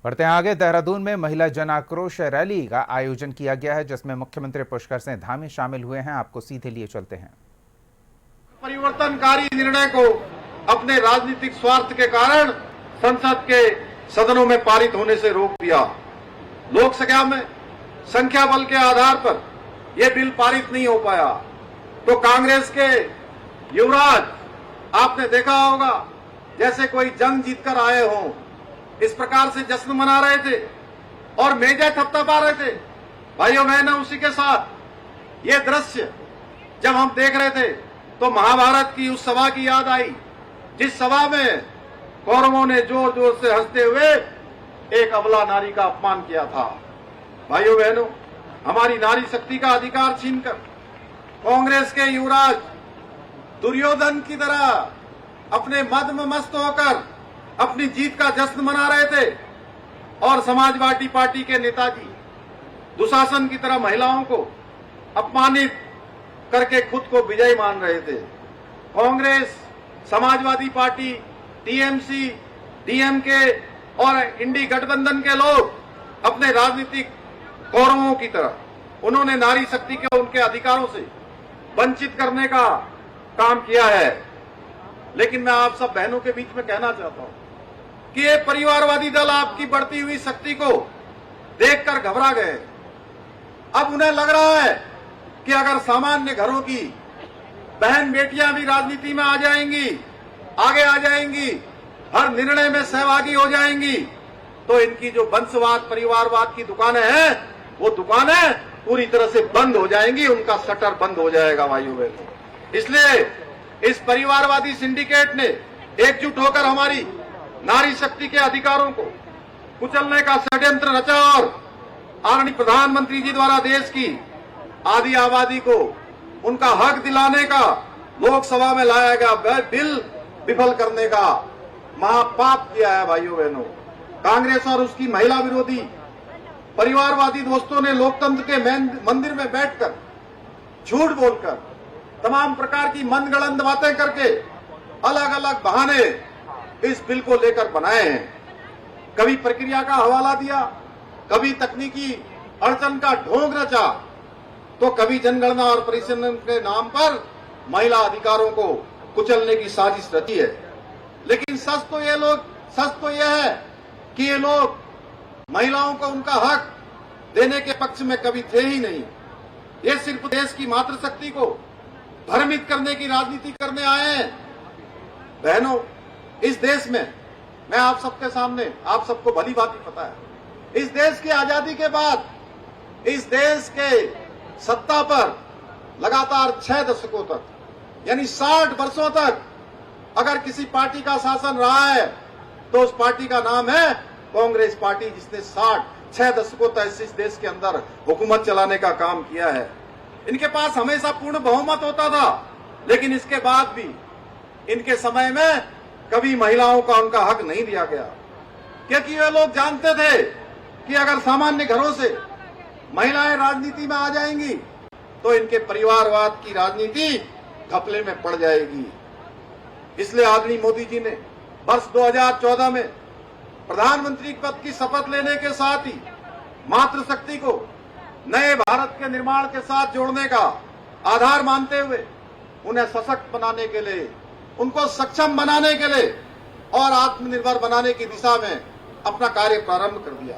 बढ़ते हैं आगे। देहरादून में महिला जन आक्रोश रैली का आयोजन किया गया है, जिसमें मुख्यमंत्री पुष्कर सिंह धामी शामिल हुए हैं। आपको सीधे लिए चलते हैं। परिवर्तनकारी निर्णय को अपने राजनीतिक स्वार्थ के कारण संसद के सदनों में पारित होने से रोक दिया। लोकसभा में संख्या बल के आधार पर यह बिल पारित नहीं हो पाया, तो कांग्रेस के युवराज आपने देखा होगा जैसे कोई जंग जीतकर आए हों, इस प्रकार से जश्न मना रहे थे और मेजें थपथपा रहे थे। भाइयों बहनों, उसी के साथ ये दृश्य जब हम देख रहे थे तो महाभारत की उस सभा की याद आई, जिस सभा में कौरवों ने जोर जोर से हंसते हुए एक अबला नारी का अपमान किया था। भाइयों बहनों, हमारी नारी शक्ति का अधिकार छीनकर कांग्रेस के युवराज दुर्योधन की तरह अपने मद में मस्त होकर अपनी जीत का जश्न मना रहे थे और समाजवादी पार्टी के नेताजी दुशासन की तरह महिलाओं को अपमानित करके खुद को विजयी मान रहे थे। Congress, Samajwadi party, TMC, DMK और इंडी गठबंधन के लोग अपने राजनीतिक कौरवों की तरह उन्होंने नारी शक्ति के उनके अधिकारों से वंचित करने का काम किया है। लेकिन मैं आप सब बहनों के बीच में कहना चाहता हूं कि ये परिवारवादी दल आपकी बढ़ती हुई शक्ति को देखकर घबरा गए। अब उन्हें लग रहा है कि अगर सामान्य घरों की बहन बेटियां भी राजनीति में आ जाएंगी, आगे आ जाएंगी, हर निर्णय में सहभागी हो जाएंगी, तो इनकी जो वंशवाद परिवारवाद की दुकानें हैं, वो दुकानें पूरी तरह से बंद हो जाएंगी, उनका शटर बंद हो जाएगा। भाइयों बहनों, इसलिए इस परिवारवादी सिंडिकेट ने एकजुट होकर हमारी नारी शक्ति के अधिकारों को कुचलने का षड्यंत्र रचा और आदरणीय प्रधानमंत्री जी द्वारा देश की आधी आबादी को उनका हक दिलाने का लोकसभा में लाया गया बिल विफल करने का महापाप किया है। भाइयों बहनों, कांग्रेस और उसकी महिला विरोधी परिवारवादी दोस्तों ने लोकतंत्र के मंदिर में बैठकर झूठ बोलकर तमाम प्रकार की मनगढ़ंत बातें करके अलग अलग बहाने इस बिल को लेकर बनाए हैं। कभी प्रक्रिया का हवाला दिया, कभी तकनीकी अड़चन का ढोंग रचा, तो कभी जनगणना और परिसीमन के नाम पर महिला अधिकारों को कुचलने की साजिश रची है। लेकिन सच तो यह है कि ये लोग महिलाओं को उनका हक देने के पक्ष में कभी थे ही नहीं। ये सिर्फ देश की मातृशक्ति को भ्रमित करने की राजनीति करने आए हैं। बहनों, इस देश में मैं आप सबके सामने, आप सबको भली भांति पता है, इस देश की आजादी के बाद इस देश के सत्ता पर लगातार 6 दशकों तक, यानी 60 वर्षों तक अगर किसी पार्टी का शासन रहा है तो उस पार्टी का नाम है कांग्रेस पार्टी, जिसने 6 दशकों तक इस देश के अंदर हुकूमत चलाने का काम किया है। इनके पास हमेशा पूर्ण बहुमत होता था, लेकिन इसके बाद भी इनके समय में कभी महिलाओं का उनका हक नहीं दिया गया, क्योंकि वे लोग जानते थे कि अगर सामान्य घरों से महिलाएं राजनीति में आ जाएंगी तो इनके परिवारवाद की राजनीति घपले में पड़ जाएगी। इसलिए आदरणीय मोदी जी ने वर्ष 2014 में प्रधानमंत्री पद की शपथ लेने के साथ ही मातृशक्ति को नए भारत के निर्माण के साथ जोड़ने का आधार मानते हुए उन्हें सशक्त बनाने के लिए, उनको सक्षम बनाने के लिए और आत्मनिर्भर बनाने की दिशा में अपना कार्य प्रारंभ कर दिया।